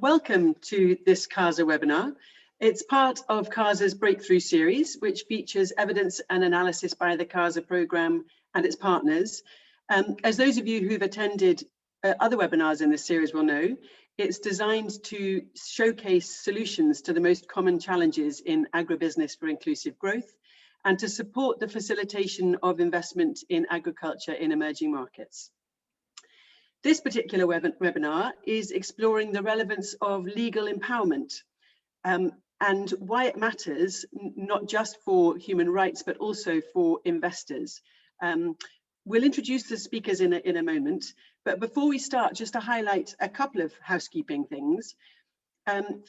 Welcome to this CASA webinar. It's part of CASA's Breakthrough series, which features evidence and analysis by the CASA programme and its partners. As those of you who've attended other webinars in this series will know, it's designed to showcase solutions to the most common challenges in agribusiness for inclusive growth and to support the facilitation of investment in agriculture in emerging markets. This particular webinar is exploring the relevance of legal empowerment and why it matters, not just for human rights, but also for investors. We'll introduce the speakers in a moment, but before we start, just to highlight a couple of housekeeping things.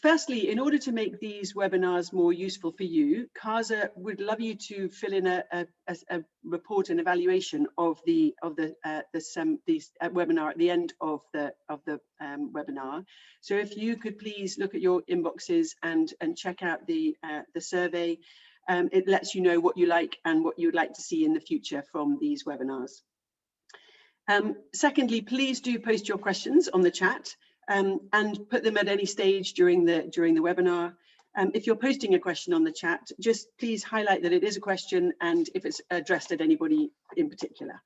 Firstly, in order to make these webinars more useful for you, CASA would love you to fill in a report and evaluation of the webinar at the end of the webinar. So if you could please look at your inboxes and check out the survey. It lets you know what you like and what you would like to see in the future from these webinars. Secondly, please do post your questions on the chat. And put them at any stage during the webinar. If you're posting a question on the chat, just please highlight that it is a question and if it's addressed at anybody in particular.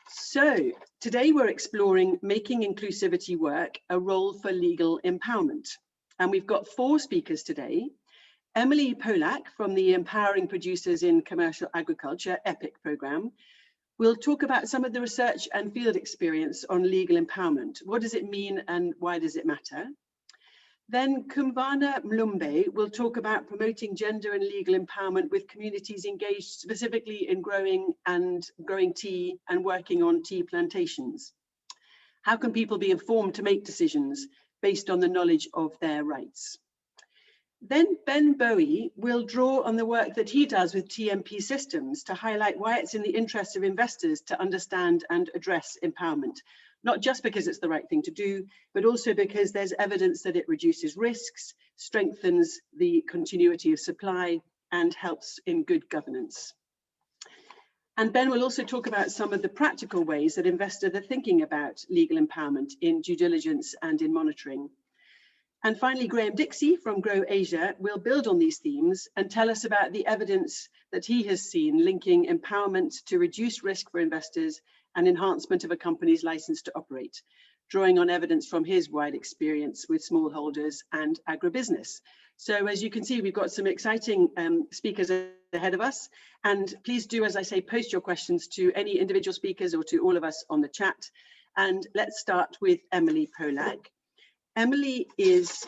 So today we're exploring making inclusivity work, a role for legal empowerment. And we've got 4 speakers today. Emily Polak from the Empowering Producers in Commercial Agriculture, EPIC programme. We'll talk about some of the research and field experience on legal empowerment. What does it mean and why does it matter? Then Kumbana Mlumbe will talk about promoting gender and legal empowerment with communities engaged specifically in growing tea and working on tea plantations. How can people be informed to make decisions based on the knowledge of their rights? Then Ben Bowie will draw on the work that he does with TMP systems to highlight why it's in the interest of investors to understand and address empowerment, not just because it's the right thing to do, but also because there's evidence that it reduces risks, strengthens the continuity of supply, and helps in good governance. And Ben will also talk about some of the practical ways that investors are thinking about legal empowerment in due diligence and in monitoring. And finally, Graham Dixie from Grow Asia will build on these themes and tell us about the evidence that he has seen linking empowerment to reduce risk for investors and enhancement of a company's license to operate, drawing on evidence from his wide experience with smallholders and agribusiness. So as you can see, we've got some exciting speakers ahead of us. And please do, as I say, post your questions to any individual speakers or to all of us on the chat. And let's start with Emily Polak. Emily is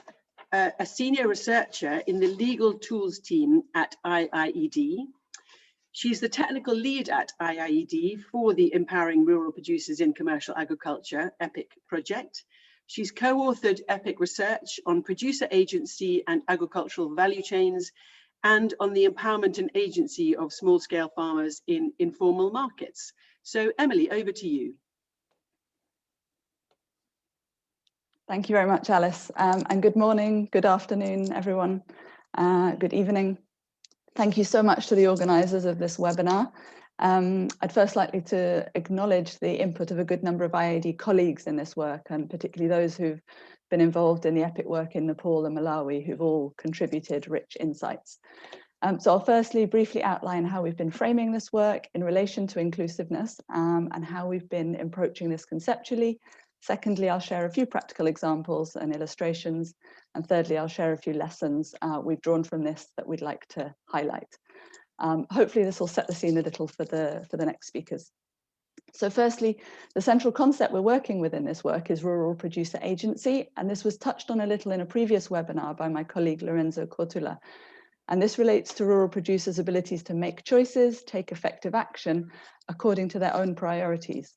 a senior researcher in the legal tools team at IIED. She's the technical lead at IIED for the Empowering Rural Producers in Commercial Agriculture, EPIC project. She's co-authored EPIC research on producer agency and agricultural value chains and on the empowerment and agency of small-scale farmers in informal markets. So Emily, over to you. Thank you very much, Alice, and good morning, good afternoon, everyone, good evening. Thank you so much to the organisers of this webinar. I'd first like to acknowledge the input of a good number of IIED colleagues in this work, and particularly those who've been involved in the EPIC work in Nepal and Malawi, who've all contributed rich insights. So I'll firstly briefly outline how we've been framing this work in relation to inclusiveness and how we've been approaching this conceptually. Secondly, I'll share a few practical examples and illustrations. And thirdly, I'll share a few lessons we've drawn from this that we'd like to highlight. Hopefully this will set the scene a little for the next speakers. So firstly, the central concept we're working with in this work is rural producer agency. And this was touched on a little in a previous webinar by my colleague Lorenzo Cortula. And this relates to rural producers' abilities to make choices, take effective action according to their own priorities.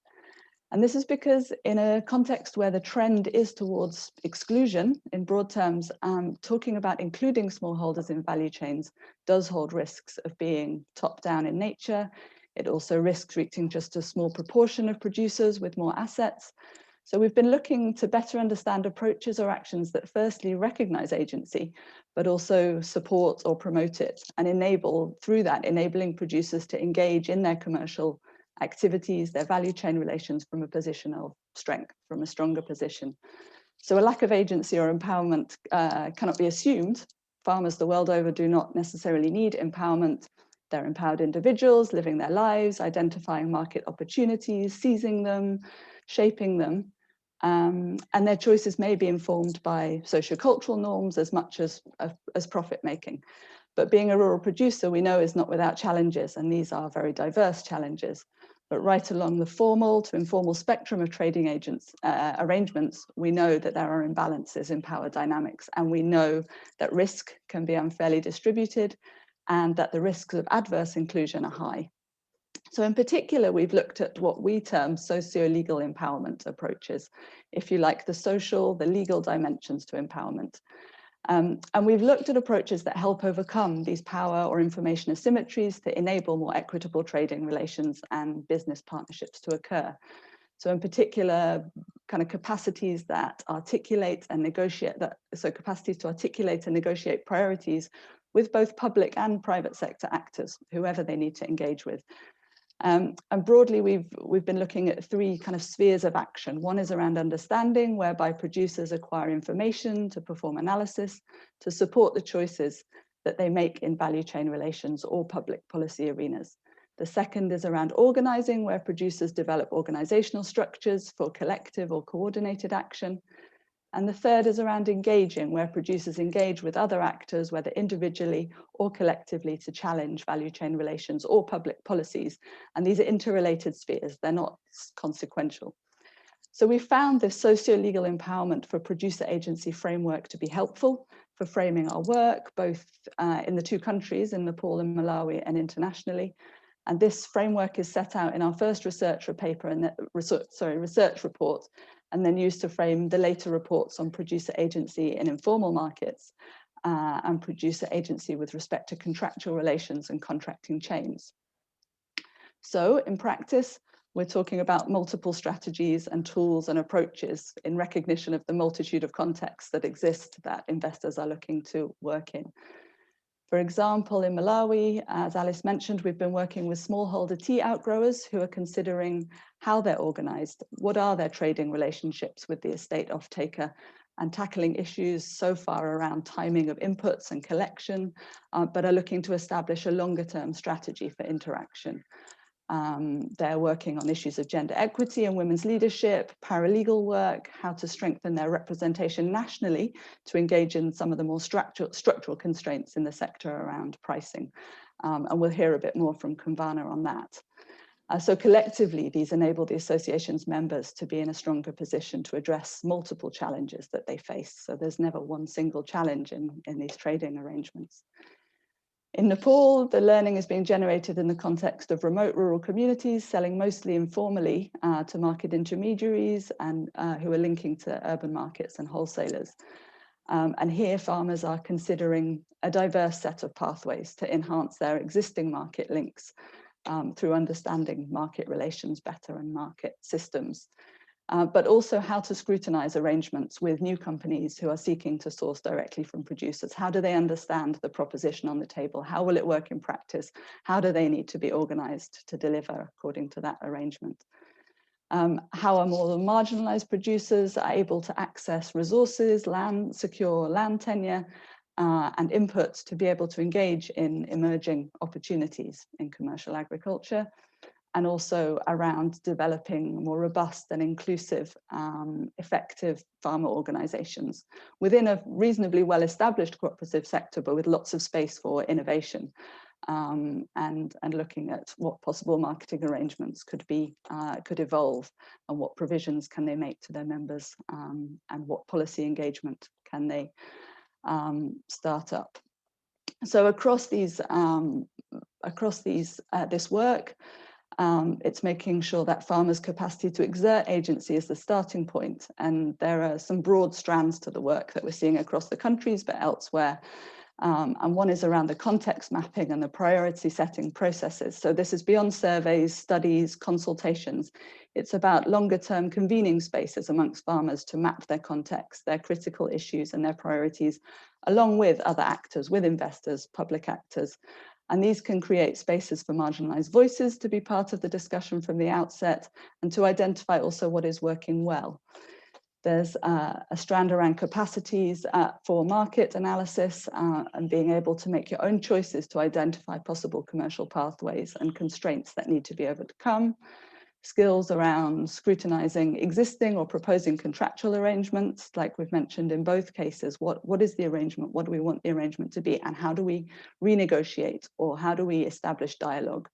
And this is because in a context where the trend is towards exclusion, in broad terms, talking about including smallholders in value chains does hold risks of being top-down in nature. It also risks reaching just a small proportion of producers with more assets. So we've been looking to better understand approaches or actions that firstly recognize agency, but also support or promote it and enable, through that, enabling producers to engage in their commercial activities, their value chain relations from a position of strength, from a stronger position. So a lack of agency or empowerment cannot be assumed. Farmers the world over do not necessarily need empowerment. They're empowered individuals living their lives, identifying market opportunities, seizing them, shaping them. And their choices may be informed by sociocultural norms as much as profit making. But being a rural producer, we know, is not without challenges, and these are very diverse challenges. But right along the formal to informal spectrum of trading arrangements, we know that there are imbalances in power dynamics, and we know that risk can be unfairly distributed and that the risks of adverse inclusion are high. So in particular, we've looked at what we term socio-legal empowerment approaches, if you like, the social, the legal dimensions to empowerment. And we've looked at approaches that help overcome these power or information asymmetries to enable more equitable trading relations and business partnerships to occur. So in particular, kind of capacities that articulate and negotiate capacities to articulate and negotiate priorities with both public and private sector actors, whoever they need to engage with. And broadly, we've been looking at three kind of spheres of action. One is around understanding, whereby producers acquire information to perform analysis, to support the choices that they make in value chain relations or public policy arenas. The second is around organizing, where producers develop organizational structures for collective or coordinated action. And the third is around engaging, where producers engage with other actors, whether individually or collectively, to challenge value chain relations or public policies. And these are interrelated spheres, they're not consequential. So we found this socio-legal empowerment for producer agency framework to be helpful for framing our work, both in the two countries, in Nepal and Malawi, and internationally. And this framework is set out in our first research report, and then used to frame the later reports on producer agency in informal markets and producer agency with respect to contractual relations and contracting chains. So in practice, we're talking about multiple strategies and tools and approaches in recognition of the multitude of contexts that exist that investors are looking to work in. For example, in Malawi, as Alice mentioned, we've been working with smallholder tea outgrowers who are considering how they're organized, what are their trading relationships with the estate off-taker, and tackling issues so far around timing of inputs and collection, but are looking to establish a longer-term strategy for interaction. They're working on issues of gender equity and women's leadership, paralegal work, how to strengthen their representation nationally to engage in some of the more structural constraints in the sector around pricing. And we'll hear a bit more from Kumvana on that. So collectively, these enable the association's members to be in a stronger position to address multiple challenges that they face. So there's never one single challenge in these trading arrangements. In Nepal, the learning is being generated in the context of remote rural communities, selling mostly informally to market intermediaries and who are linking to urban markets and wholesalers. And here farmers are considering a diverse set of pathways to enhance their existing market links through understanding market relations better and market systems. But also how to scrutinize arrangements with new companies who are seeking to source directly from producers. How do they understand the proposition on the table? How will it work in practice? How do they need to be organized to deliver according to that arrangement? How are more marginalized producers able to access resources, secure land tenure, and inputs to be able to engage in emerging opportunities in commercial agriculture? And also around developing more robust and inclusive, effective farmer organizations within a reasonably well-established cooperative sector, but with lots of space for innovation, and looking at what possible marketing arrangements could evolve, and what provisions can they make to their members, and what policy engagement can they start up. So across this work, it's making sure that farmers' capacity to exert agency is the starting point. And there are some broad strands to the work that we're seeing across the countries, but elsewhere. And one is around the context mapping and the priority setting processes. So this is beyond surveys, studies, consultations. It's about longer term convening spaces amongst farmers to map their context, their critical issues and their priorities, along with other actors, with investors, public actors. And these can create spaces for marginalized voices to be part of the discussion from the outset, and to identify also what is working well. There's a strand around capacities for market analysis and being able to make your own choices to identify possible commercial pathways and constraints that need to be overcome. Skills around scrutinizing existing or proposing contractual arrangements, like we've mentioned in both cases. What is the arrangement? What do we want the arrangement to be? And how do we renegotiate, or how do we establish dialogue?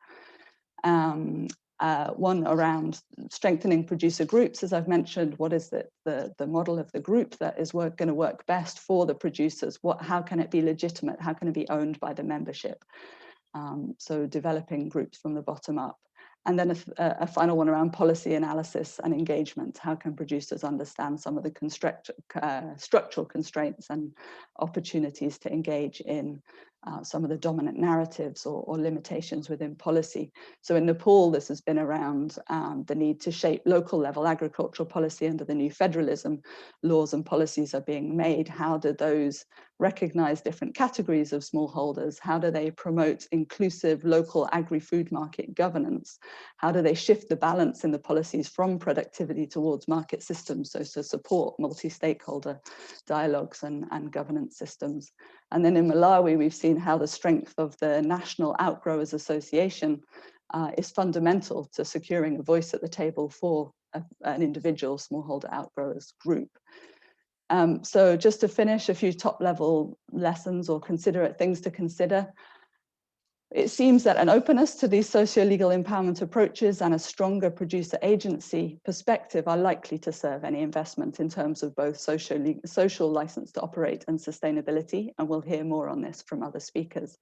One around strengthening producer groups, as I've mentioned. What is the model of the group that is going to work best for the producers? How can it be legitimate? How can it be owned by the membership? So developing groups from the bottom up. And then a final one around policy analysis and engagement. How can producers understand some of the structural constraints and opportunities to engage in some of the dominant narratives or limitations within policy? So in Nepal, this has been around the need to shape local level agricultural policy under the new federalism. Laws and policies are being made. How do those recognize different categories of smallholders? How do they promote inclusive local agri-food market governance? How do they shift the balance in the policies from productivity towards market systems, so to support multi-stakeholder dialogues and governance systems? And then in Malawi, we've seen how the strength of the National Outgrowers Association is fundamental to securing a voice at the table for an individual smallholder outgrowers group. So just to finish, a few top level lessons or things to consider. It seems that an openness to these socio-legal empowerment approaches and a stronger producer agency perspective are likely to serve any investment in terms of both social license to operate and sustainability, and we'll hear more on this from other speakers.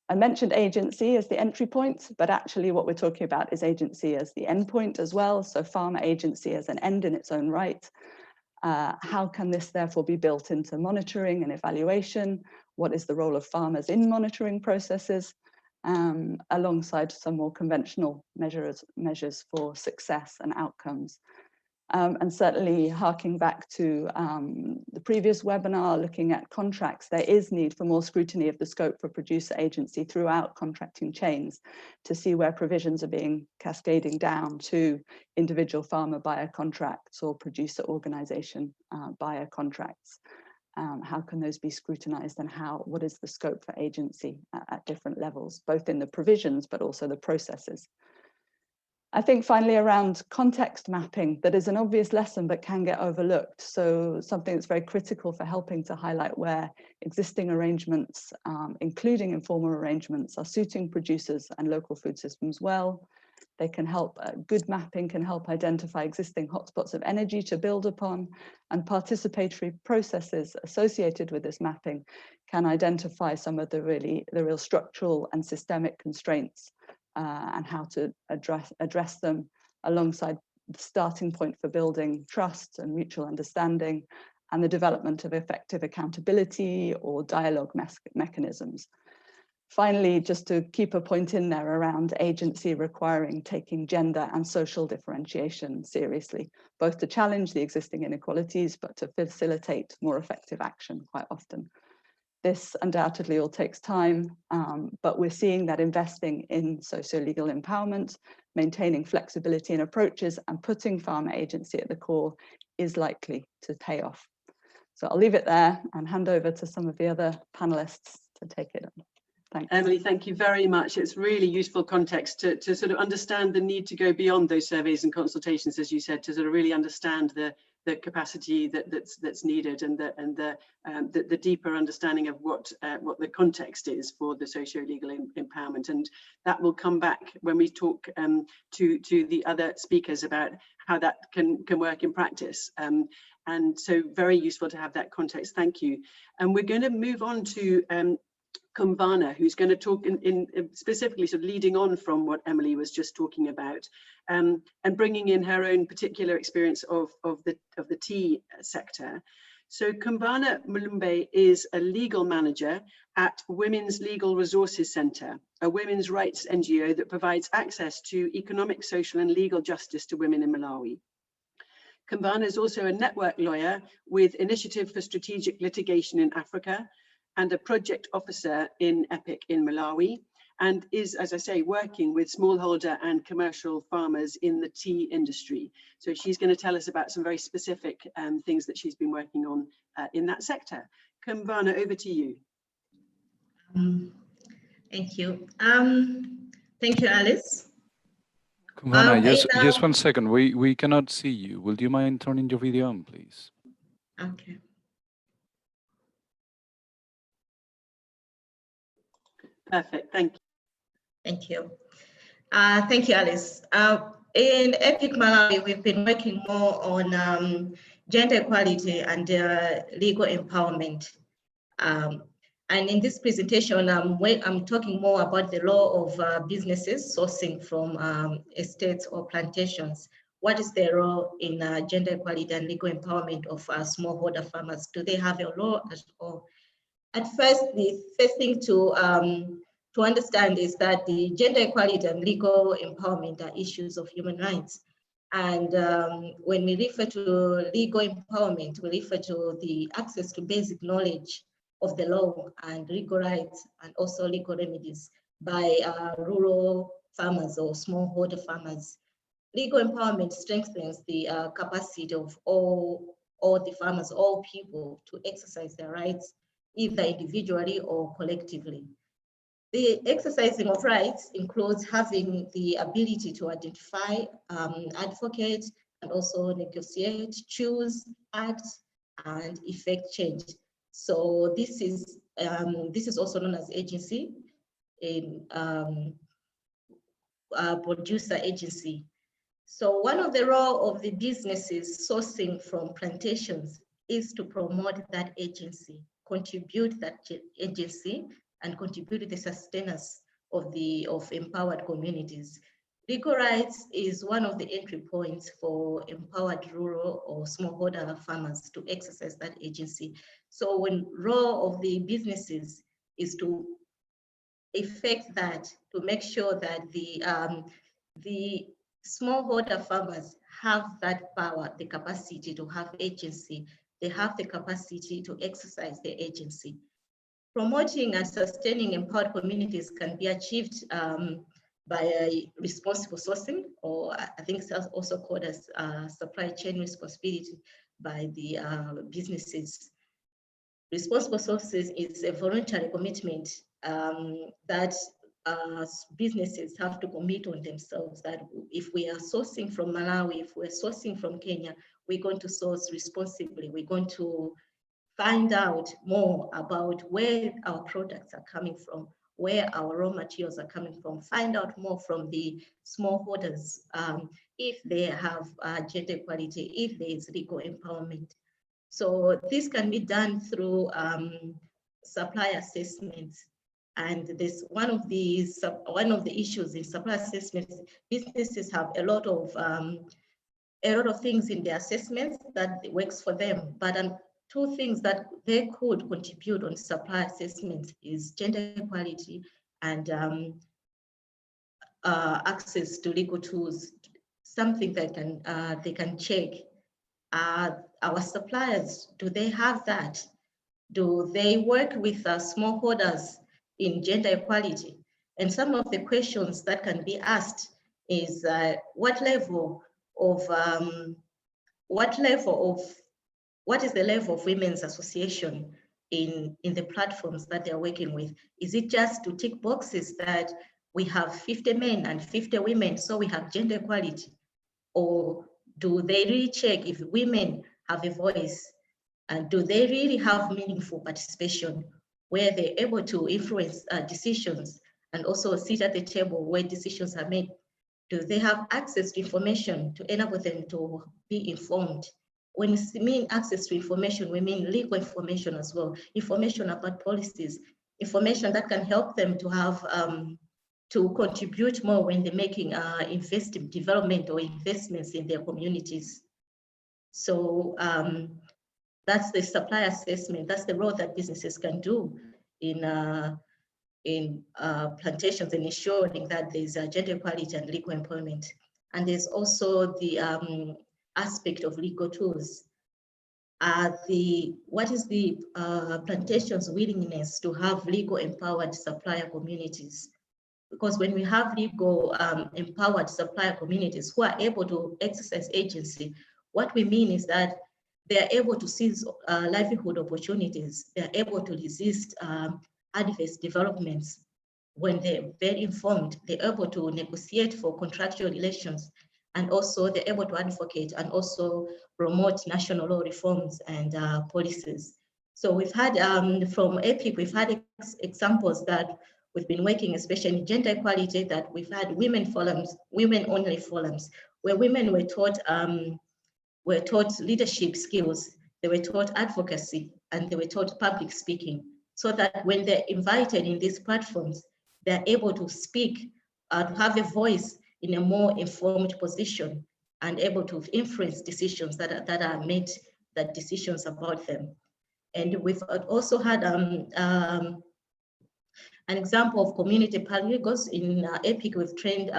I mentioned agency as the entry point, but actually what we're talking about is agency as the end point as well, so farmer agency as an end in its own right. How can this therefore be built into monitoring and evaluation? What is the role of farmers in monitoring processes? Alongside some more conventional measures for success and outcomes. And certainly harking back to the previous webinar, looking at contracts, there is need for more scrutiny of the scope for producer agency throughout contracting chains to see where provisions are being cascading down to individual farmer buyer contracts or producer organization buyer contracts. How can those be scrutinized, and what is the scope for agency at different levels, both in the provisions, but also the processes? I think finally around context mapping, that is an obvious lesson but can get overlooked. So something that's very critical for helping to highlight where existing arrangements, including informal arrangements, are suiting producers and local food systems well. They can help, good mapping can help identify existing hotspots of energy to build upon, and participatory processes associated with this mapping can identify some of the real structural and systemic constraints and how to address them alongside the starting point for building trust and mutual understanding and the development of effective accountability or dialogue mechanisms. Finally, just to keep a point in there around agency requiring taking gender and social differentiation seriously, both to challenge the existing inequalities, but to facilitate more effective action quite often. This undoubtedly all takes time, but we're seeing that investing in socio-legal empowerment, maintaining flexibility in approaches, and putting farmer agency at the core is likely to pay off. So I'll leave it there and hand over to some of the other panelists to take it on. Thanks. Emily, thank you very much. It's really useful context to sort of understand the need to go beyond those surveys and consultations, as you said, to sort of really understand the capacity that's needed and the deeper understanding of what the context is for the socio-legal empowerment. And that will come back when we talk to the other speakers about how that can work in practice. And so very useful to have that context. Thank you. And we're going to move on to Kumbhana, who's going to talk in specifically sort of leading on from what Emily was just talking about, and bringing in her own particular experience of the tea sector. So Kumbhana Mulumbe is a legal manager at Women's Legal Resources Centre, a women's rights NGO that provides access to economic, social and legal justice to women in Malawi. Kumbhana is also a network lawyer with Initiative for Strategic Litigation in Africa, and a project officer in EPIC in Malawi, and is, as I say, working with smallholder and commercial farmers in the tea industry. So she's going to tell us about some very specific things that she's been working on in that sector. Kumvana, over to you. Thank you. Thank you, Alice. Kumvana, just 1 second. We cannot see you. Would you mind turning your video on, please? Okay. Perfect. Thank you. Thank you. Thank you, Alice. In EPIC Malawi, we've been working more on gender equality and legal empowerment. And in this presentation, I'm talking more about the law of businesses sourcing from estates or plantations. What is their role in gender equality and legal empowerment of smallholder farmers? Do they have a law at all? At first, the first thing to understand is that the gender equality and legal empowerment are issues of human rights. And when we refer to legal empowerment, we refer to the access to basic knowledge of the law and legal rights, and also legal remedies by rural farmers or smallholder farmers. Legal empowerment strengthens the capacity of all the farmers, all people, to exercise their rights, either individually or collectively. The exercising of rights includes having the ability to identify, advocate, and also negotiate, choose, act, and effect change. So this is also known as agency, in producer agency. So one of the role of the businesses sourcing from plantations is to promote that agency, contribute that agency, and contribute to the sustenance of empowered communities. Legal rights is one of the entry points for empowered rural or smallholder farmers to exercise that agency. So when role of the businesses is to effect that, to make sure that the smallholder farmers have that power, the capacity to have agency, they have the capacity to exercise their agency. Promoting and sustaining empowered communities can be achieved by responsible sourcing, or I think it's also called as supply chain responsibility by the businesses. Responsible sources is a voluntary commitment that businesses have to commit on themselves, that if we are sourcing from Malawi, if we're sourcing from Kenya, we're going to source responsibly. We're going to find out more about where our products are coming from, where our raw materials are coming from, find out more from the smallholders, if they have gender equality, if there is legal empowerment. So this can be done through supply assessments. And this one of the issues in supply assessments, businesses have a lot of things in their assessments that works for them, but two things that they could contribute on supply assessments is gender equality and access to legal tools, something that they can check. Our suppliers, do they have that? Do they work with smallholders in gender equality? And some of the questions that can be asked is what is the level of women's association in the platforms that they're working with? Is it just to tick boxes that we have 50 men and 50 women, so we have gender equality? Or do they really check if women have a voice? And do they really have meaningful participation where they're able to influence decisions and also sit at the table where decisions are made? Do they have access to information to enable them to be informed? When we mean access to information, we mean legal information as well, information about policies, information that can help them to have to contribute more when they're making development or investments in their communities. So that's the supply assessment. That's the role that businesses can do in plantations and ensuring that there's gender equality and legal employment. And there's also the aspect of legal tools. What is the plantation's willingness to have legal empowered supplier communities? because when we have legal empowered supplier communities who are able to exercise agency, what we mean is that they are able to seize livelihood opportunities. They are able to resist adverse developments. When they're very informed, they're able to negotiate for contractual relations, and also they're able to advocate and also promote national law reforms and policies. So we've had, from APIC, we've had examples that we've been working, especially in gender equality, that we've had women forums, women-only forums, where women were taught leadership skills, they were taught advocacy, and they were taught public speaking, so that when they're invited in these platforms, they're able to speak, to have a voice in a more informed position and able to influence decisions that are made, that decisions about them. And we've also had an example of community paralegals. In EPIC, we've trained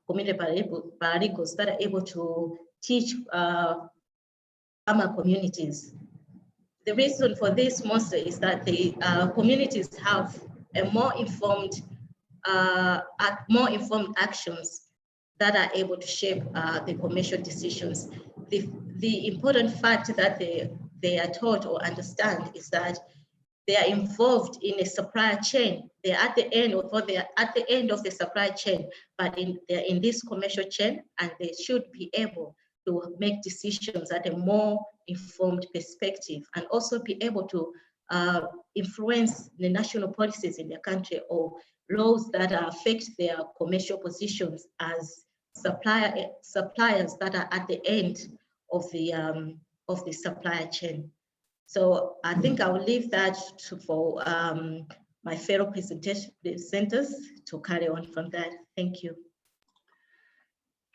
community paralegals that are able to teach farmer communities. The reason for this mostly is that the communities have a more informed actions that are able to shape the commercial decisions. The important fact that they are taught or understand is that they are involved in a supply chain. They're at the end, or they're at the end of the supply chain, but they're in this commercial chain, and they should be able to make decisions at a more informed perspective, and also be able to influence the national policies in their country or laws that affect their commercial positions as suppliers that are at the end of the supply chain. So I think I will leave that for my fellow presenters to carry on from that. Thank you.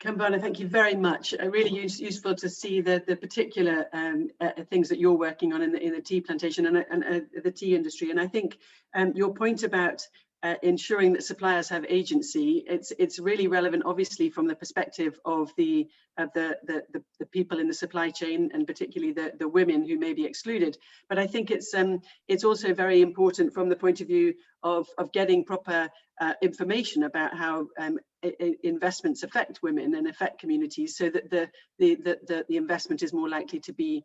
Kambana, thank you very much. Really useful to see the particular things that you're working on in the tea plantation and the tea industry. And I think your point about ensuring that suppliers have agency, it's really relevant, obviously, from the perspective of the people in the supply chain, and particularly the women who may be excluded. But I think it's also very important from the point of view of getting proper information about how investments affect women and affect communities, so that the investment is more likely to be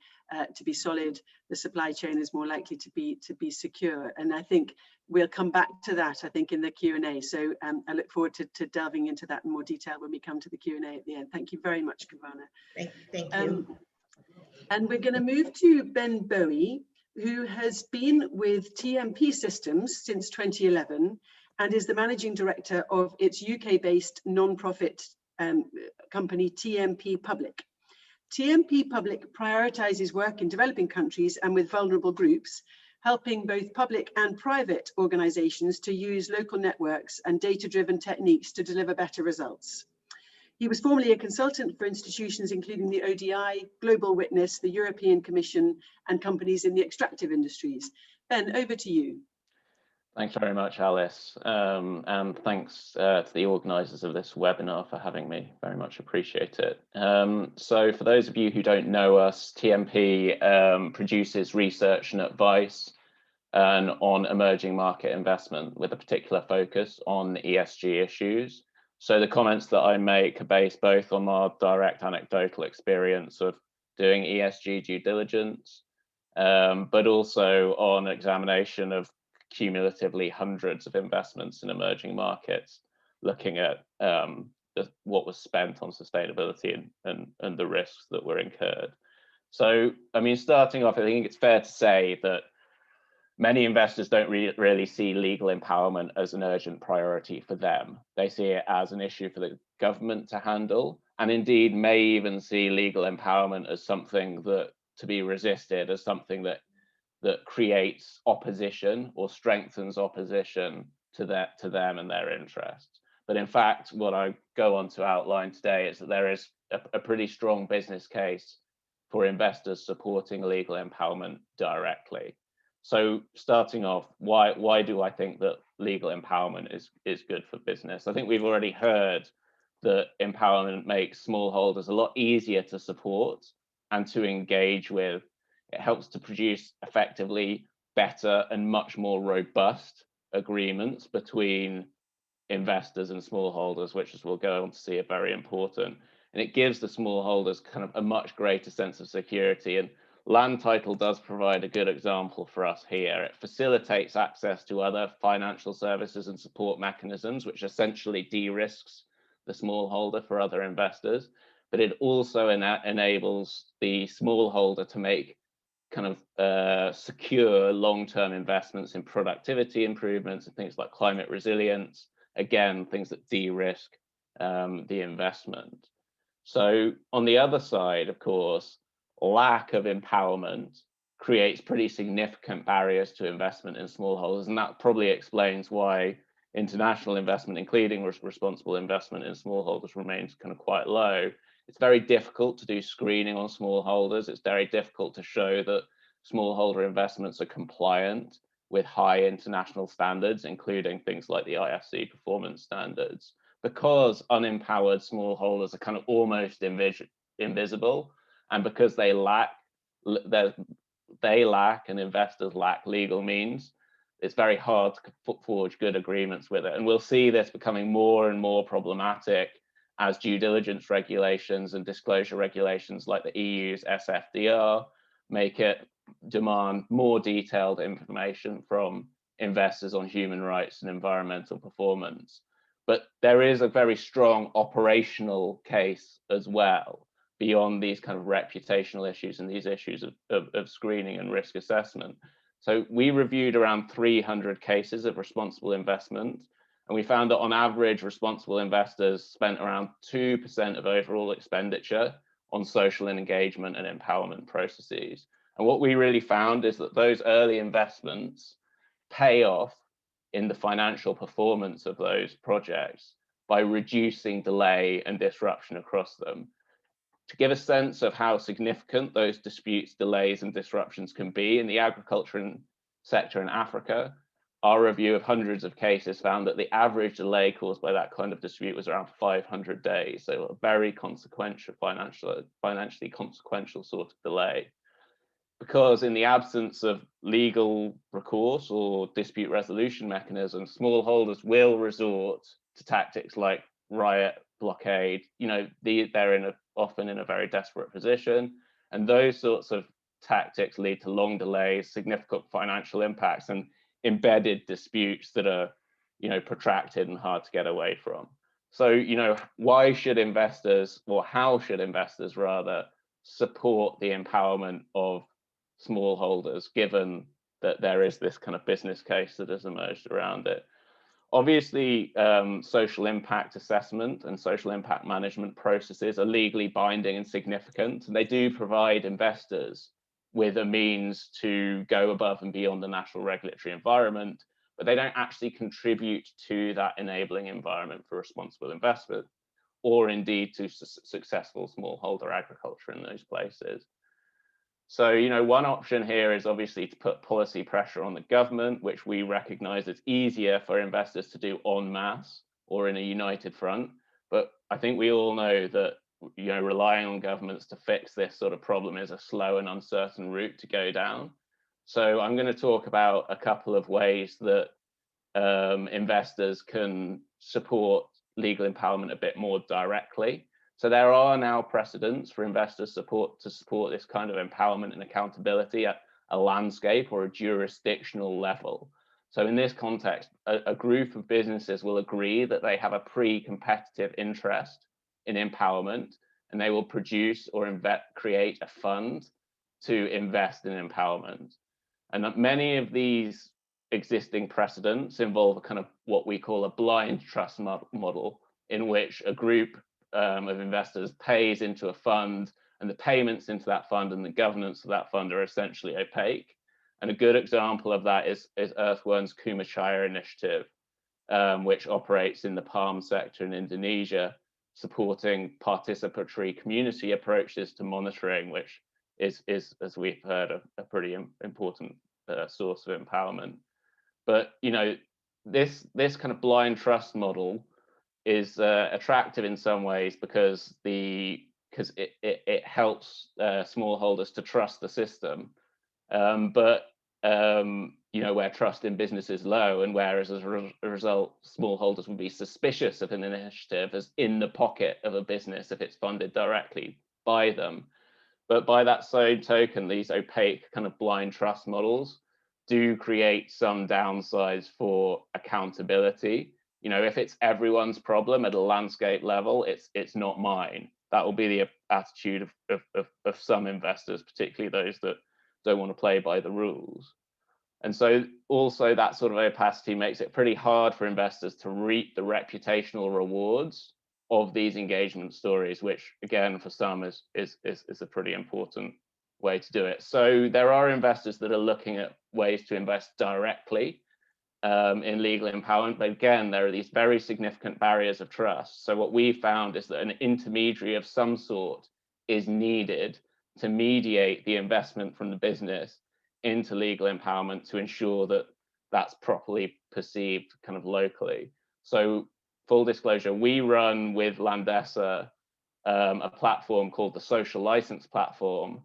solid, the supply chain is more likely to be secure. And I think we'll come back to that, I think, in the Q&A. So I look forward to delving into that in more detail when we come to the Q&A at the end. Thank you very much, Kambana. Thank you. And we're going to move to Ben Bowie, who has been with TMP Systems since 2011 and is the managing director of its UK-based non-profit company TMP Public. TMP Public prioritizes work in developing countries and with vulnerable groups, helping both public and private organizations to use local networks and data-driven techniques to deliver better results. He was formerly a consultant for institutions including the ODI, Global Witness, the European Commission, and companies in the extractive industries. Ben, over to you. Thanks very much, Alice, and thanks to the organisers of this webinar for having me. Very much appreciate it. So for those of you who don't know us, TMP produces research and advice on emerging market investment with a particular focus on ESG issues. So the comments that I make are based both on our direct anecdotal experience of doing ESG due diligence, but also on examination of cumulatively hundreds of investments in emerging markets, looking at what was spent on sustainability and the risks that were incurred. So, I mean, starting off, I think it's fair to say that many investors don't really see legal empowerment as an urgent priority for them. They see it as an issue for the government to handle, and indeed may even see legal empowerment as something that to be resisted, as something that creates opposition or strengthens opposition to them and their interests. But in fact, what I go on to outline today is that there is a pretty strong business case for investors supporting legal empowerment directly. So starting off, why do I think that legal empowerment is good for business? I think we've already heard that empowerment makes smallholders a lot easier to support and to engage with. It helps to produce effectively better and much more robust agreements between investors and smallholders, which, as we'll go on to see, are very important. And it gives the smallholders kind of a much greater sense of security. And land title does provide a good example for us here. It facilitates access to other financial services and support mechanisms, which essentially de-risks the smallholder for other investors. But it also enables the smallholder to make kind of secure long-term investments in productivity improvements and things like climate resilience. Again, things that de-risk the investment. So on the other side, of course, lack of empowerment creates pretty significant barriers to investment in smallholders, and that probably explains why international investment, including responsible investment in smallholders, remains kind of quite low. It's very difficult to do screening on smallholders. It's very difficult to show that smallholder investments are compliant with high international standards, including things like the IFC performance standards, because unempowered smallholders are kind of almost invisible, and because they lack and investors lack legal means, it's very hard to forge good agreements with it. And we'll see this becoming more and more problematic as due diligence regulations and disclosure regulations like the EU's SFDR make it demand more detailed information from investors on human rights and environmental performance. But there is a very strong operational case as well, beyond these kind of reputational issues and these issues of screening and risk assessment. So we reviewed around 300 cases of responsible investment, and we found that on average, responsible investors spent around 2% of overall expenditure on social engagement and empowerment processes. And what we really found is that those early investments pay off in the financial performance of those projects by reducing delay and disruption across them. To give a sense of how significant those disputes, delays, and disruptions can be in the agriculture sector in Africa, our review of hundreds of cases found that the average delay caused by that kind of dispute was around 500 days. So a very consequential, financially consequential sort of delay. Because in the absence of legal recourse or dispute resolution mechanisms, smallholders will resort to tactics like riot, blockade. You know, they're often in a very desperate position, and those sorts of tactics lead to long delays, significant financial impacts, and embedded disputes that are, you know, protracted and hard to get away from. So, you know, why should investors, or how should investors rather, support the empowerment of smallholders, given that there is this kind of business case that has emerged around it? Obviously, social impact assessment and social impact management processes are legally binding and significant, and they do provide investors with a means to go above and beyond the national regulatory environment, but they don't actually contribute to that enabling environment for responsible investment, or indeed to successful smallholder agriculture in those places. So, you know, one option here is obviously to put policy pressure on the government, which we recognize it's easier for investors to do en masse or in a united front. But I think we all know that, you know, relying on governments to fix this sort of problem is a slow and uncertain route to go down. So I'm going to talk about a couple of ways that investors can support legal empowerment a bit more directly. So there are now precedents for investors to support this kind of empowerment and accountability at a landscape or a jurisdictional level. So in this context, a group of businesses will agree that they have a pre-competitive interest in empowerment, and they will produce or create a fund to invest in empowerment. And that many of these existing precedents involve a kind of what we call a blind trust model, in which a group of investors pays into a fund, and the payments into that fund and the governance of that fund are essentially opaque. And a good example of that is Earthworm's Kumachaya initiative, which operates in the palm sector in Indonesia, supporting participatory community approaches to monitoring, which is as we've heard, a pretty important source of empowerment. But, you know, this kind of blind trust model is attractive in some ways because it helps smallholders to trust the system. But where trust in business is low, and whereas as a result, smallholders would be suspicious of an initiative as in the pocket of a business if it's funded directly by them. But by that same token, these opaque kind of blind trust models do create some downsides for accountability. If it's everyone's problem at a landscape level, it's not mine. That will be the attitude of some investors, particularly those that don't want to play by the rules. And so also that sort of opacity makes it pretty hard for investors to reap the reputational rewards of these engagement stories, which again, for some is a pretty important way to do it. So there are investors that are looking at ways to invest directly in legal empowerment, but again, there are these very significant barriers of trust. So what we found is that an intermediary of some sort is needed to mediate the investment from the business into legal empowerment to ensure that that's properly perceived kind of locally. So full disclosure, we run with Landesa a platform called the Social License Platform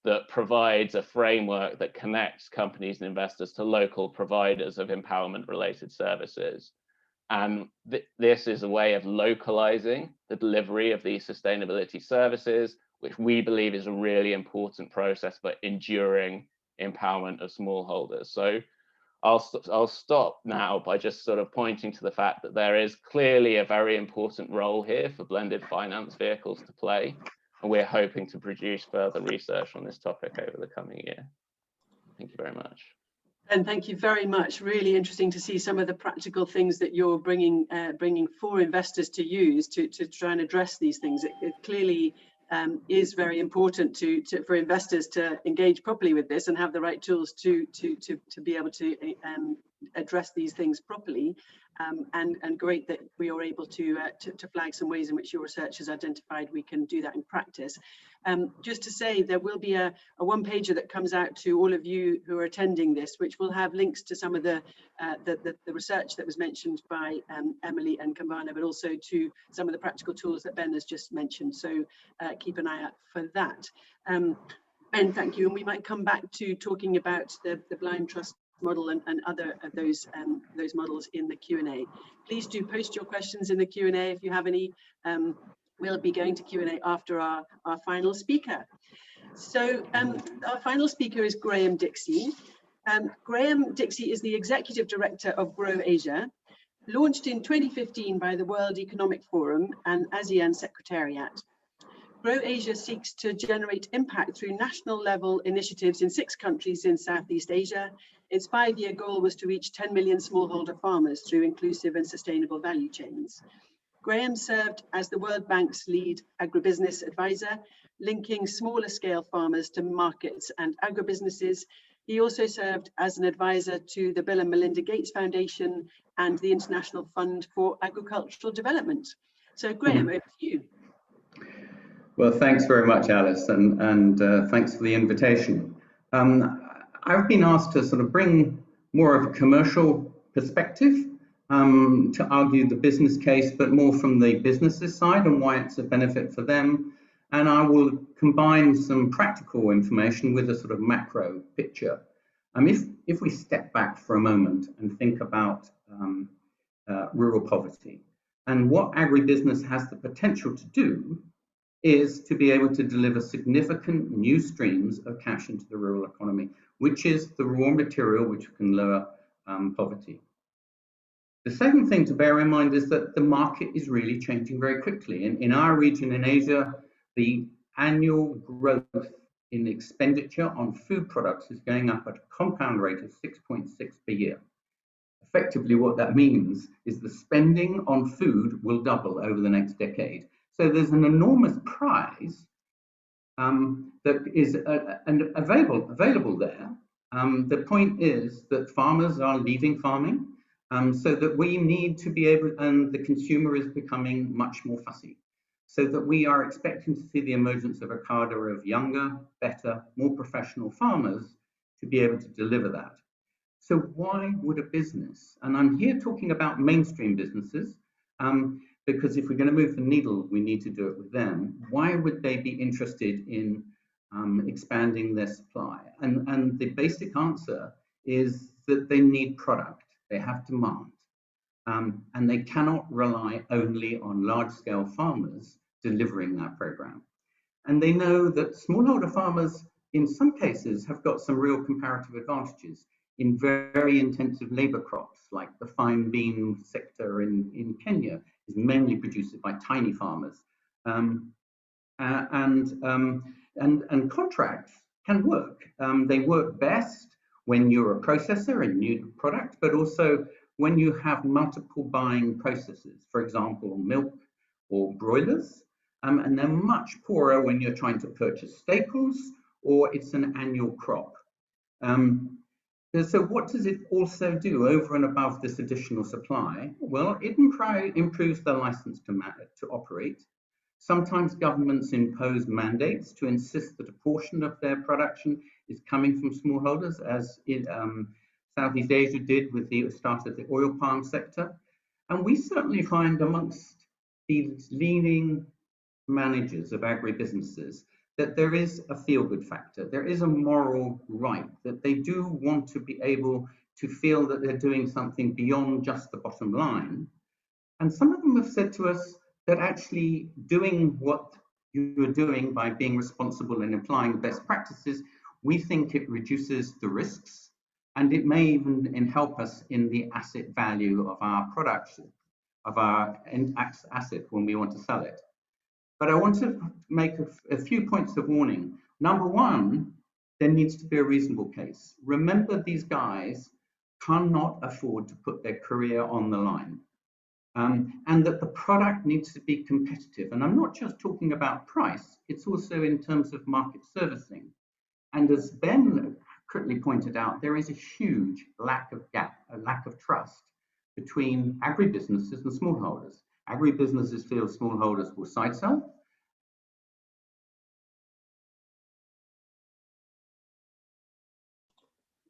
that provides a framework that connects companies and investors to local providers of empowerment related services. And this is a way of localizing the delivery of these sustainability services, which we believe is a really important process for enduring empowerment of smallholders. So I'll stop now by just sort of pointing to the fact that there is clearly a very important role here for blended finance vehicles to play, and we're hoping to produce further research on this topic over the coming year. Thank you very much. And thank you very much. Really interesting to see some of the practical things that you're bringing for investors to use to try and address these things. It clearly is very important for investors to engage properly with this and have the right tools to be able to address these things properly. And great that we are able to flag some ways in which your research has identified we can do that in practice. Just to say, there will be a one-pager that comes out to all of you who are attending this, which will have links to some of the research that was mentioned by Emily and Kambana, but also to some of the practical tools that Ben has just mentioned. So keep an eye out for that. Ben, thank you. And we might come back to talking about the blind trust model and other of those models in the Q&A. Please do post your questions in the Q&A if you have any. We'll be going to Q&A after our final speaker. So our final speaker is Graham Dixie. Graham Dixie is the Executive Director of Grow Asia, launched in 2015 by the World Economic Forum and ASEAN Secretariat. Grow Asia seeks to generate impact through national level initiatives in 6 countries in Southeast Asia. Its 5-year goal was to reach 10 million smallholder farmers through inclusive and sustainable value chains. Graham served as the World Bank's lead agribusiness advisor, linking smaller scale farmers to markets and agribusinesses. He also served as an advisor to the Bill and Melinda Gates Foundation and the International Fund for Agricultural Development. So Graham, over to you. Well, thanks very much, Alice, and thanks for the invitation. I've been asked to sort of bring more of a commercial perspective to argue the business case, but more from the businesses side and why it's a benefit for them. And I will combine some practical information with a sort of macro picture. If we step back for a moment and think about rural poverty, and what agribusiness has the potential to do is to be able to deliver significant new streams of cash into the rural economy, which is the raw material which can lower poverty. The second thing to bear in mind is that the market is really changing very quickly. In our region in Asia, the annual growth in expenditure on food products is going up at a compound rate of 6.6 per year. Effectively, what that means is the spending on food will double over the next decade. So there's an enormous prize that is available there. The point is that farmers are leaving farming, so that we need to be able, and the consumer is becoming much more fussy, so that we are expecting to see the emergence of a cadre of younger, better, more professional farmers to be able to deliver that. So why would a business, and I'm here talking about mainstream businesses, because if we're going to move the needle, we need to do it with them. Why would they be interested in expanding their supply? And the basic answer is that they need product, they have demand, and they cannot rely only on large-scale farmers delivering that program. And they know that smallholder farmers, in some cases, have got some real comparative advantages in very intensive labor crops, like the fine bean sector in Kenya is mainly produced by tiny farmers. And contracts can work. They work best when you're a processor and need a product, but also when you have multiple buying processes, for example, milk or broilers. And they're much poorer when you're trying to purchase staples or it's an annual crop. So what does it also do over and above this additional supply? Well, it improves the license to operate. Sometimes governments impose mandates to insist that a portion of their production is coming from smallholders, as Southeast Asia did with the start of the oil palm sector. And we certainly find amongst these leading managers of agribusinesses that there is a feel-good factor. There is a moral right that they do want to be able to feel that they're doing something beyond just the bottom line. And some of them have said to us that actually doing what you're doing by being responsible and applying best practices, we think it reduces the risks, and it may even help us in the asset value of our production, of our asset when we want to sell it. But I want to make a few points of warning. Number one, there needs to be a reasonable case. Remember, these guys cannot afford to put their career on the line. And that the product needs to be competitive. And I'm not just talking about price, it's also in terms of market servicing. And as Ben correctly pointed out, there is a huge lack of trust between agribusinesses and smallholders. Agribusinesses feel smallholders will side sell.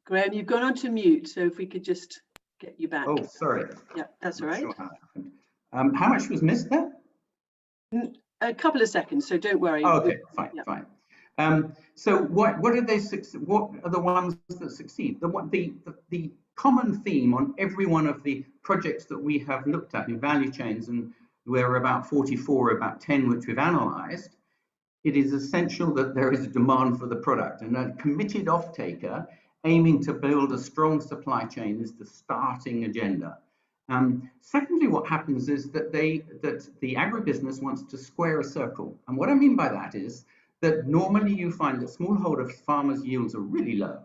Graham, you've gone on to mute, so if we could just get you back. Oh, sorry. Yeah, that's all right. Sure how how much was missed there? A couple of seconds, so don't worry. Oh, okay, fine, yeah. fine. So what are they? What are the ones that succeed? The common theme on every one of the projects that we have looked at in value chains, and we're about 44, about 10 which we've analysed. It is essential that there is a demand for the product, and a committed off-taker aiming to build a strong supply chain is the starting agenda. Secondly, what happens is that the agribusiness wants to square a circle. And what I mean by that is that normally you find that smallholder farmers' yields are really low,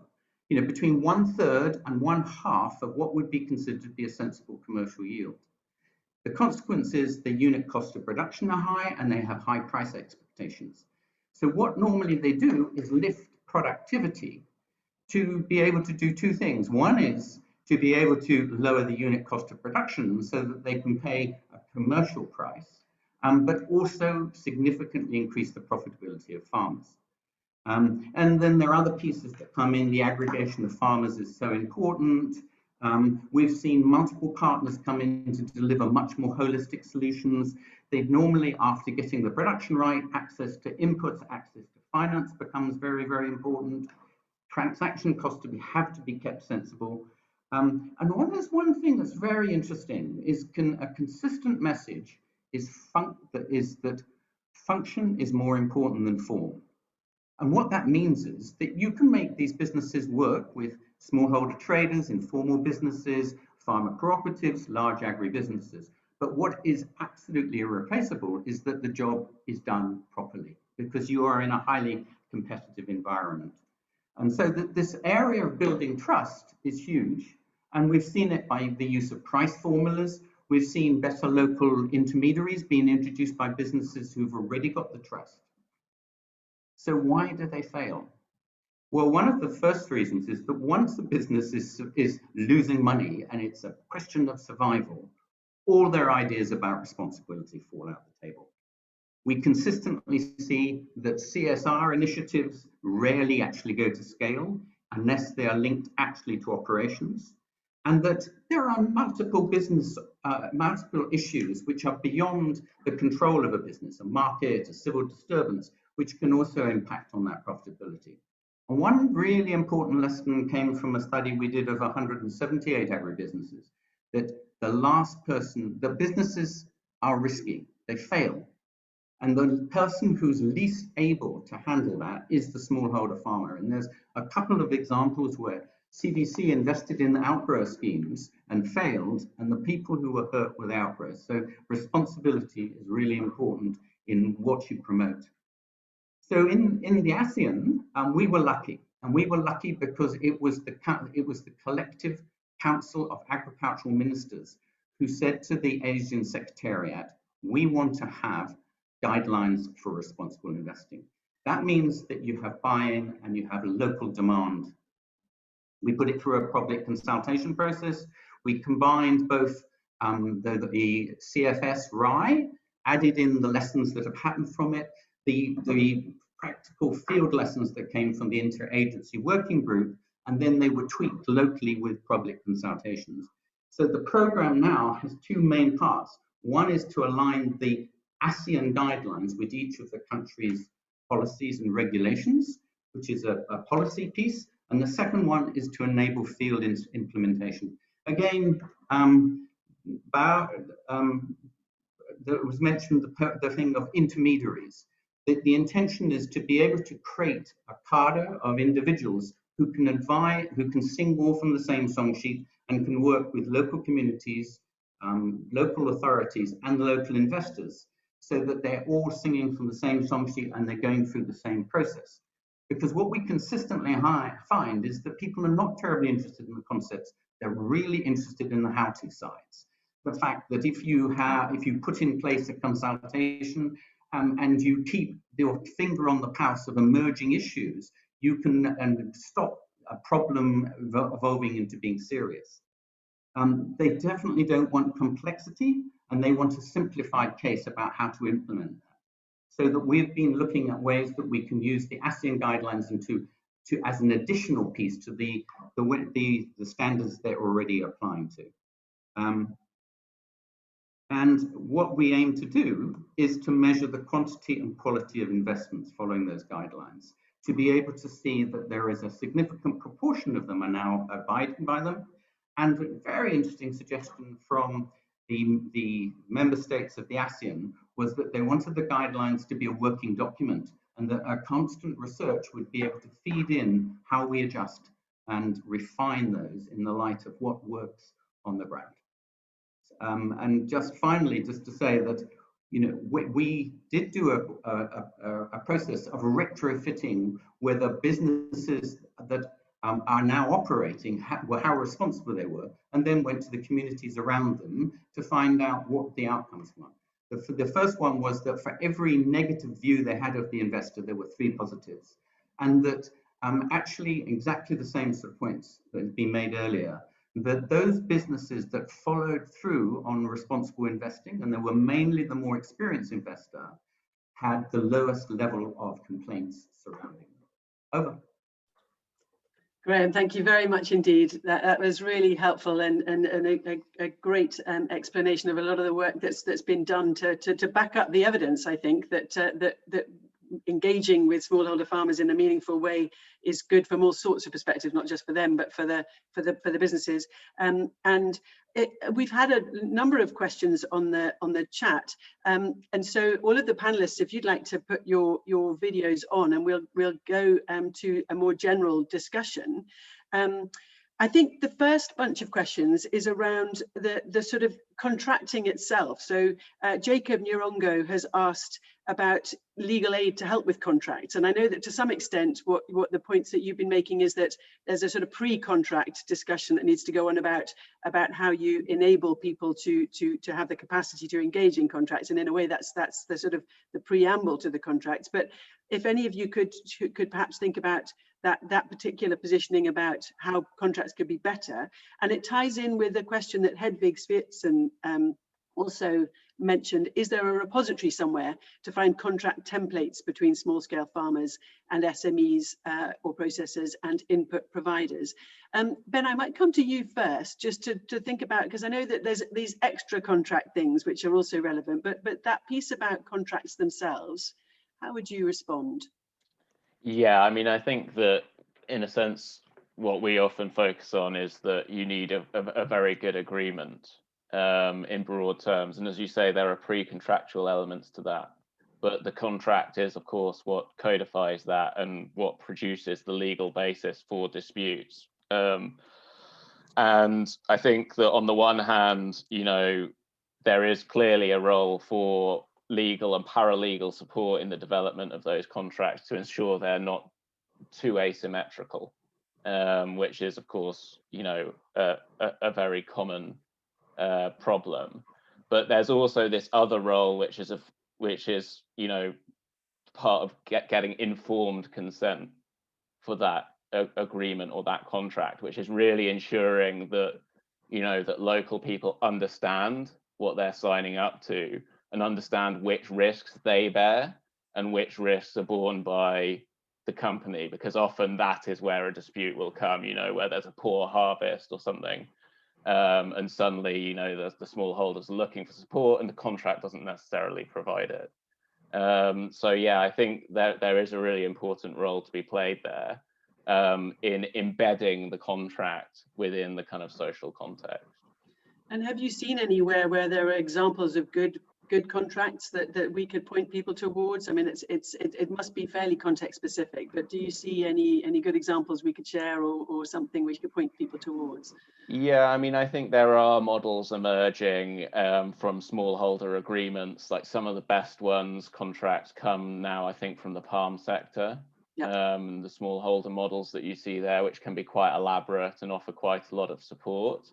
between 1/3 and 1/2 of what would be considered to be a sensible commercial yield. The consequence is the unit cost of production are high and they have high price expectations. So what normally they do is lift productivity to be able to do two things. One is to be able to lower the unit cost of production so that they can pay a commercial price, but also significantly increase the profitability of farmers. And then there are other pieces that come in. The aggregation of farmers is so important. We've seen multiple partners come in to deliver much more holistic solutions. They normally, after getting the production right, access to inputs, access to finance becomes very, very important. Transaction costs have to be kept sensible. And one thing that's very interesting is a consistent message is that function is more important than form. And what that means is that you can make these businesses work with smallholder traders, informal businesses, farmer cooperatives, large agribusinesses. But what is absolutely irreplaceable is that the job is done properly, because you are in a highly competitive environment. And so this area of building trust is huge. And we've seen it by the use of price formulas. We've seen better local intermediaries being introduced by businesses who've already got the trust. So why do they fail? Well, one of the first reasons is that once a business is losing money and it's a question of survival, all their ideas about responsibility fall out the table. We consistently see that CSR initiatives rarely actually go to scale unless they are linked actually to operations, and that there are multiple issues which are beyond the control of a business, a market, a civil disturbance, which can also impact on that profitability. And one really important lesson came from a study we did of 178 agribusinesses, that the businesses are risky, they fail. And the person who's least able to handle that is the smallholder farmer. And there's a couple of examples where CDC invested in the outgrow schemes and failed, and the people who were hurt were the outgrowth. So responsibility is really important in what you promote. So in the ASEAN, we were lucky, and we were lucky because it was the collective council of agricultural ministers who said to the Asian Secretariat, we want to have guidelines for responsible investing. That means that you have buy-in and you have local demand. We put it through a public consultation process. We combined both the CFS RAI, added in the lessons that have happened from it, the practical field lessons that came from the interagency working group, and then they were tweaked locally with public consultations. So the program now has two main parts. One is to align the ASEAN guidelines with each of the country's policies and regulations, which is a policy piece. And the second one is to enable field implementation. Again, there was mentioned the thing of intermediaries. The intention is to be able to create a cadre of individuals who can advise, who can sing all from the same song sheet and can work with local communities, local authorities and local investors, so that they're all singing from the same song sheet and they're going through the same process. Because what we consistently find is that people are not terribly interested in the concepts, they're really interested in the how-to sides. The fact that if you put in place a consultation and you keep your finger on the pulse of emerging issues, you can stop a problem evolving into being serious. They definitely don't want complexity, and they want a simplified case about how to implement that. So that we've been looking at ways that we can use the ASEAN guidelines as an additional piece to the standards they're already applying to. And what we aim to do is to measure the quantity and quality of investments following those guidelines, to be able to see that there is a significant proportion of them are now abiding by them. And a very interesting suggestion from the member states of the ASEAN was that they wanted the guidelines to be a working document, and that a constant research would be able to feed in how we adjust and refine those in the light of what works on the ground. And just finally, just to say that, you know, we did do a process of retrofitting where the businesses that are now operating, how responsible they were, and then went to the communities around them to find out what the outcomes were. The first one was that for every negative view they had of the investor, there were 3 positives. And that actually exactly the same sort of points that had been made earlier, that those businesses that followed through on responsible investing, and they were mainly the more experienced investor, had the lowest level of complaints surrounding them. Over. Graham, thank you very much indeed. That was really helpful and a great explanation of a lot of the work that's been done to back up the evidence. I think that engaging with smallholder farmers in a meaningful way is good from all sorts of perspectives, not just for them, but for the businesses. We've had a number of questions on the chat, and so all of the panelists, if you'd like to put your videos on, and we'll go to a more general discussion. I think the first bunch of questions is around the sort of contracting itself. So Jacob Nyerongo has asked about legal aid to help with contracts. And I know that to some extent, what the points that you've been making is that there's a sort of pre-contract discussion that needs to go on about how you enable people to have the capacity to engage in contracts. And in a way, that's the sort of the preamble to the contracts. But if any of you could perhaps think about that particular positioning about how contracts could be better. And it ties in with the question that Hedvig Svitsen also mentioned, is there a repository somewhere to find contract templates between small-scale farmers and SMEs or processors and input providers? Ben, I might come to you first, just to think about, because I know that there's these extra contract things which are also relevant, but that piece about contracts themselves, how would you respond? Yeah, I mean, I think that in a sense, what we often focus on is that you need a very good agreement in broad terms. And as you say, there are pre-contractual elements to that. But the contract is, of course, what codifies that and what produces the legal basis for disputes. And I think that on the one hand, you know, there is clearly a role for legal and paralegal support in the development of those contracts to ensure they're not too asymmetrical, which is, of course, you know, a very common problem. But there's also this other role, which is, you know, part of getting informed consent for that agreement or that contract, which is really ensuring that, you know, that local people understand what they're signing up to and understand which risks they bear and which risks are borne by the company, because often that is where a dispute will come, you know, where there's a poor harvest or something, and suddenly, you know, the smallholders are looking for support and the contract doesn't necessarily provide it. So yeah, I think there is a really important role to be played there in embedding the contract within the kind of social context. And have you seen anywhere where there are examples of good contracts that we could point people towards? I mean, it must be fairly context specific, but do you see any good examples we could share or something we could point people towards? Yeah, I mean, I think there are models emerging from smallholder agreements. Like some of the best contracts come now, I think, from the palm sector. Yep. The smallholder models that you see there, which can be quite elaborate and offer quite a lot of support.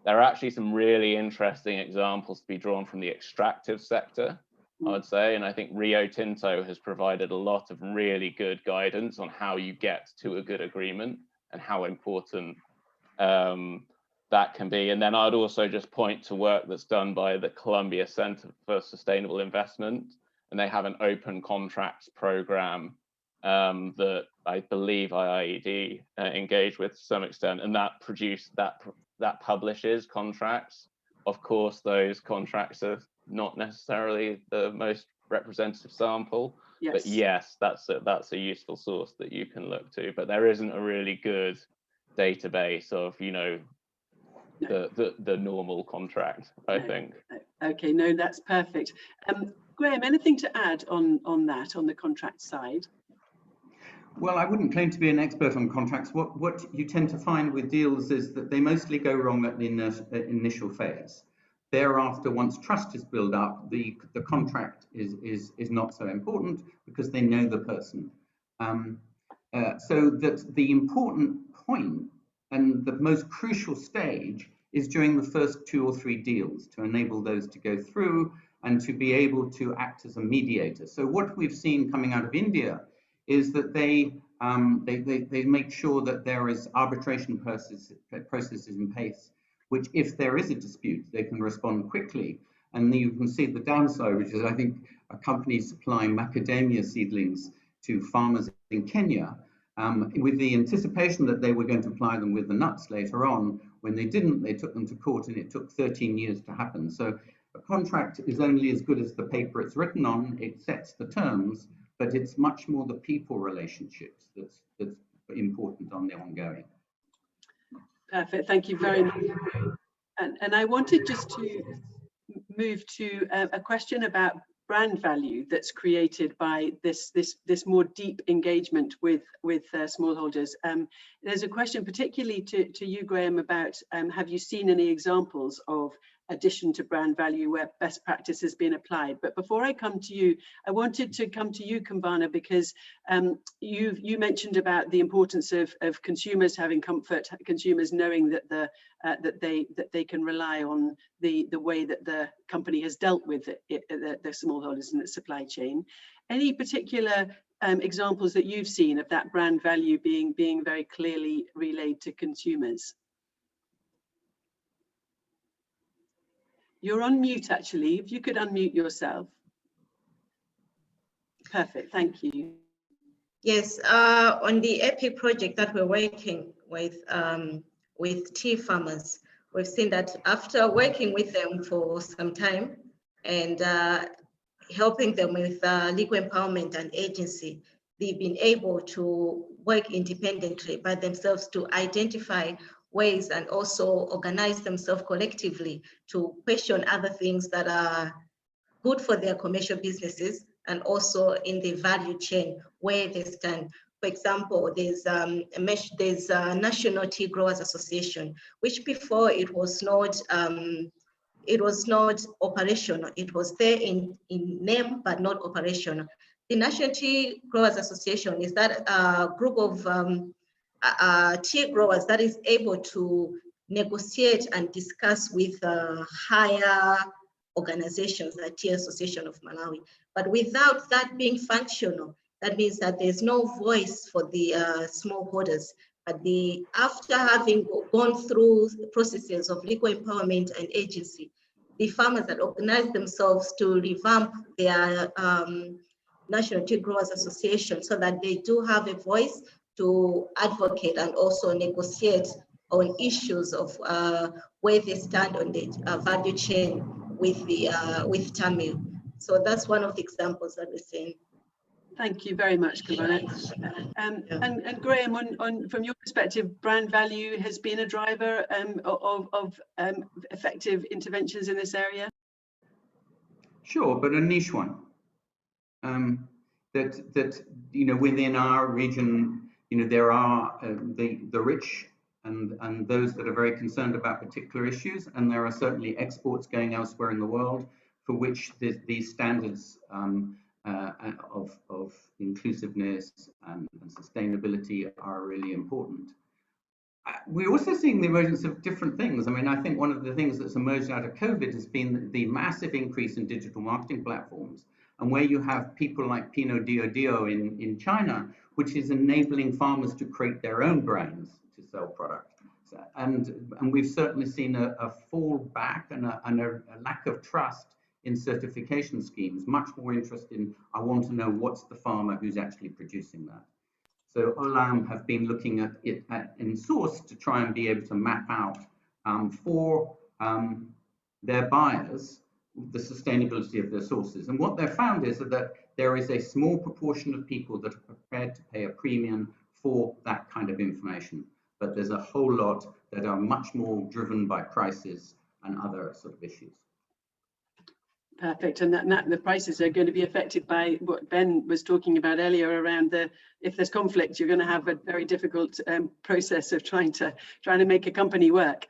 There are actually some really interesting examples to be drawn from the extractive sector, I would say. And I think Rio Tinto has provided a lot of really good guidance on how you get to a good agreement and how important that can be. And then I'd also just point to work that's done by the Columbia Center for Sustainable Investment. And they have an open contracts program that I believe IIED engaged with to some extent, and that publishes contracts. Of course, those contracts are not necessarily the most representative sample, yes. But yes, that's a useful source that you can look to. But there isn't a really good database of, you know, the normal contract, I think. Okay, no, that's perfect. Graham, anything to add on that, on the contract side? Well, I wouldn't claim to be an expert on contracts. What you tend to find with deals is that they mostly go wrong at the initial phase. Thereafter, once trust is built up, the contract is not so important because they know the person. So that the important point and the most crucial stage is during the first 2 or 3 deals to enable those to go through and to be able to act as a mediator. So what we've seen coming out of India is that they make sure that there is arbitration processes in place, which if there is a dispute, they can respond quickly. And you can see the downside, which is I think a company supplying macadamia seedlings to farmers in Kenya, with the anticipation that they were going to apply them with the nuts later on. When they didn't, they took them to court and it took 13 years to happen. So a contract is only as good as the paper it's written on. It sets the terms, but it's much more the people relationships that's important on the ongoing. Perfect, thank you very much. And I wanted just to move to a question about brand value that's created by this more deep engagement with smallholders. There's a question particularly to you, Graham, about have you seen any examples of addition to brand value where best practice has been applied? But before I come to you, I wanted to come to you, Kumbhana, because you mentioned about the importance of consumers having comfort, consumers knowing that that they can rely on the way that the company has dealt with the smallholders in the supply chain. Any particular examples that you've seen of that brand value being very clearly relayed to consumers? You're on mute, actually. If you could unmute yourself. Perfect, thank you. Yes, on the EPI project that we're working with tea farmers, we've seen that after working with them for some time and helping them with legal empowerment and agency, they've been able to work independently by themselves to identify ways and also organize themselves collectively to question other things that are good for their commercial businesses and also in the value chain where they stand. For example, there's a National Tea Growers Association, which before it was not operational. It was there in name, but not operational. The National Tea Growers Association is that group of tea growers that is able to negotiate and discuss with higher organizations like Tea Association of Malawi. But without that being functional, that means that there's no voice for the smallholders. But after having gone through the processes of legal empowerment and agency, the farmers that organize themselves to revamp their National Tea Growers Association so that they do have a voice to advocate and also negotiate on issues of where they stand on the value chain with Tamil. So that's one of the examples that we're seeing. Thank you very much, Kavana. And Graham, from your perspective, brand value has been a driver of effective interventions in this area? Sure, but a niche one. That within our region, there are the rich and those that are very concerned about particular issues, and there are certainly exports going elsewhere in the world for which these standards of inclusiveness and sustainability are really important. We're also seeing the emergence of different things. I mean, I think one of the things that's emerged out of COVID has been the massive increase in digital marketing platforms, and where you have people like Pinot Dio Dio in China, which is enabling farmers to create their own brands to sell product. And we've certainly seen a fall back and a lack of trust in certification schemes, much more interest in, I want to know what's the farmer who's actually producing that. So Olam have been looking at it in source to try and be able to map out for their buyers the sustainability of their sources. And what they've found is that there is a small proportion of people that are prepared to pay a premium for that kind of information, but there's a whole lot that are much more driven by prices and other sort of issues. Perfect, and that the prices are going to be affected by what Ben was talking about earlier around if there's conflict, you're going to have a very difficult process of trying to make a company work.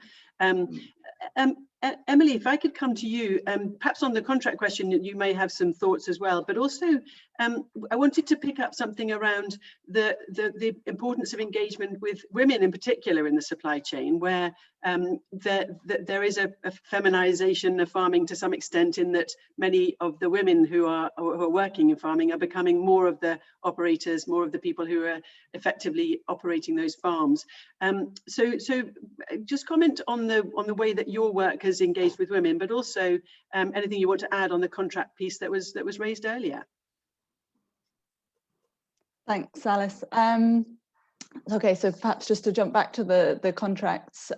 Emily, if I could come to you, perhaps on the contract question, you may have some thoughts as well, but also I wanted to pick up something around the importance of engagement with women in particular in the supply chain, where there is a feminization of farming to some extent, in that many of the women who are working in farming are becoming more of the operators, more of the people who are effectively operating those farms. So just comment on the way that your work has engaged with women, but also anything you want to add on the contract piece that was raised earlier. Thanks, Alice. Okay, so perhaps just to jump back to the contracts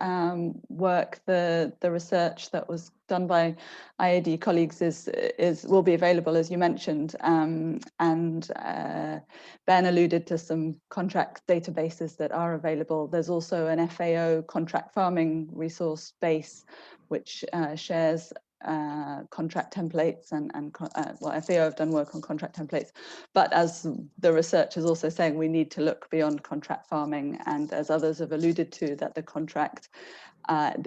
work, the research that was done by IAD colleagues will be available, as you mentioned, and Ben alluded to some contract databases that are available. There's also an FAO contract farming resource base, which shares contract templates and well, FAO have done work on contract templates, but as the research is also saying, we need to look beyond contract farming, and as others have alluded to, that the contract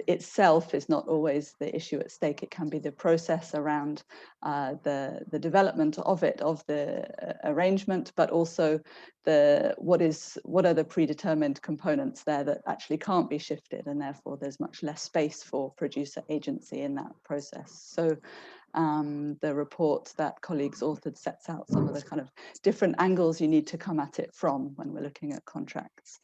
itself is not always the issue at stake. It can be the process around the development of the arrangement, but also what are the predetermined components there that actually can't be shifted, and therefore there's much less space for producer agency in that process. So the report that colleagues authored sets out some of the kind of different angles you need to come at it from when we're looking at contracts.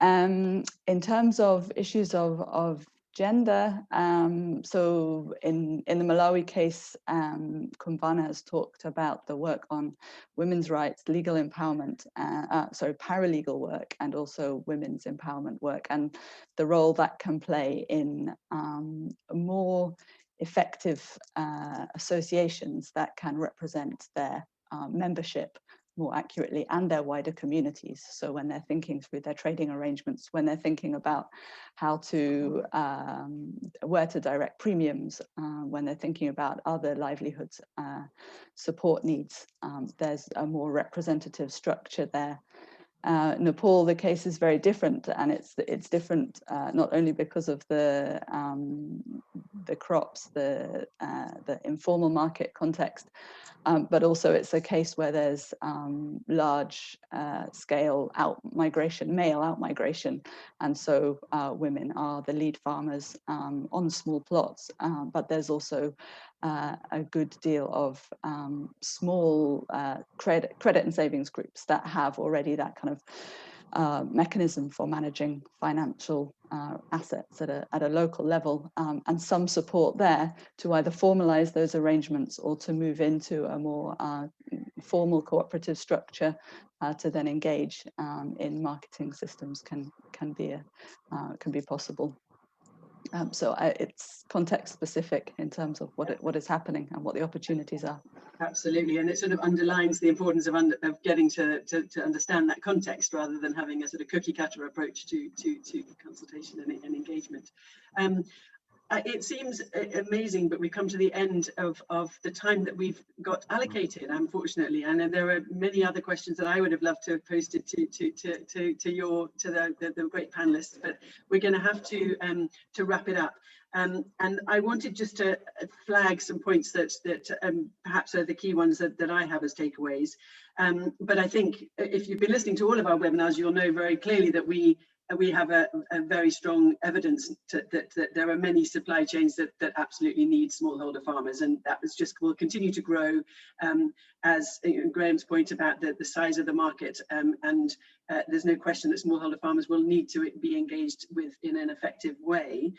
In terms of issues of gender, so in the Malawi case, Kumvana has talked about the work on women's rights, legal empowerment, paralegal work, and also women's empowerment work, and the role that can play in more effective associations that can represent their membership more accurately, and their wider communities. So when they're thinking through their trading arrangements, when they're thinking about how to, where to direct premiums, when they're thinking about other livelihoods support needs, there's a more representative structure there. Nepal, the case is very different, and it's different not only because of the crops, the informal market context, but also it's a case where there's large scale male out migration, and so women are the lead farmers on small plots, but there's also a good deal of small credit and savings groups that have already that kind of mechanism for managing financial assets at a local level, and some support there to either formalize those arrangements or to move into a more formal cooperative structure to then engage in marketing systems can be possible. So it's context specific in terms of what is happening and what the opportunities are. Absolutely, and it sort of underlines the importance of getting to understand that context rather than having a sort of cookie cutter approach to consultation and engagement. It seems amazing, but we come to the end of the time that we've got allocated, unfortunately. And there are many other questions that I would have loved to have posted to the great panelists, but we're going to have to wrap it up. And I wanted just to flag some points that perhaps are the key ones that I have as takeaways. But I think if you've been listening to all of our webinars, you'll know very clearly that we have a very strong evidence that there are many supply chains that absolutely need smallholder farmers, and that will continue to grow as Graham's point about the size of the market, and there's no question that smallholder farmers will need to be engaged with in an effective way.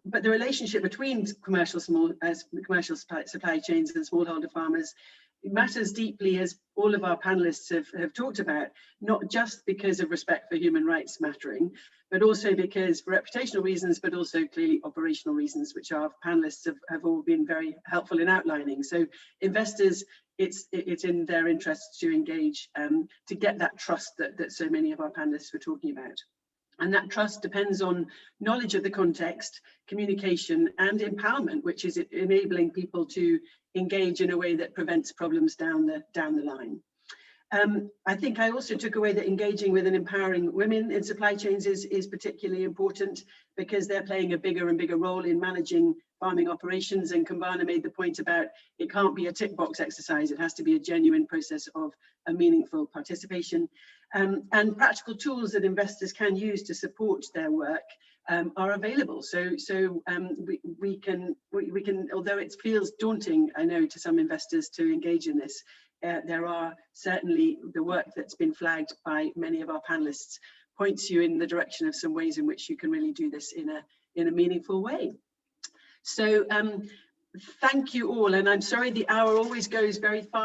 But the relationship between commercial supply chains and smallholder farmers, it matters deeply, as all of our panelists have talked about, not just because of respect for human rights mattering, but also because for reputational reasons, but also clearly operational reasons, which our panelists have all been very helpful in outlining. So investors, it's in their interests to engage to get that trust that so many of our panelists were talking about. And that trust depends on knowledge of the context, communication, and empowerment, which is enabling people to engage in a way that prevents problems down the line. I think I also took away that engaging with and empowering women in supply chains is particularly important, because they're playing a bigger and bigger role in managing farming operations. And Kumbhana made the point about it can't be a tick box exercise. It has to be a genuine process of a meaningful participation. And practical tools that investors can use to support their work are available. So we can, although it feels daunting, I know, to some investors to engage in this, there are certainly the work that's been flagged by many of our panelists points you in the direction of some ways in which you can really do this in a meaningful way. So thank you all, and I'm sorry the hour always goes very fast.